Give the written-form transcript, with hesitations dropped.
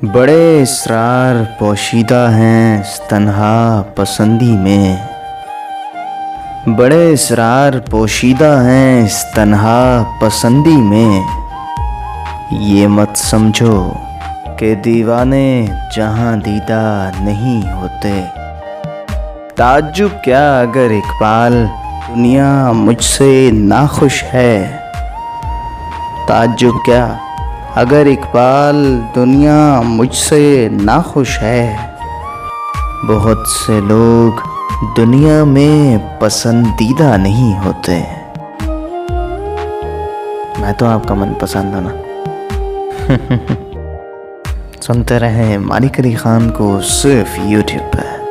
बड़े इसरार पोशीदा हैं इस तन्हा पसंदी में। बड़े इसरार पोशीदा हैं इस तन्हा पसंदी में। ये मत समझो कि दीवाने जहां दीदा नहीं होते। ताज्जुब क्या अगर इकबाल दुनिया मुझसे नाखुश है। ताज्जुब क्या अगर इकबाल दुनिया मुझसे नाखुश है। बहुत से लोग दुनिया में पसंदीदा नहीं होते। मैं तो आपका मनपसंद हूं ना। सुनते रहें मानिक अली खान को सिर्फ यूट्यूब पर।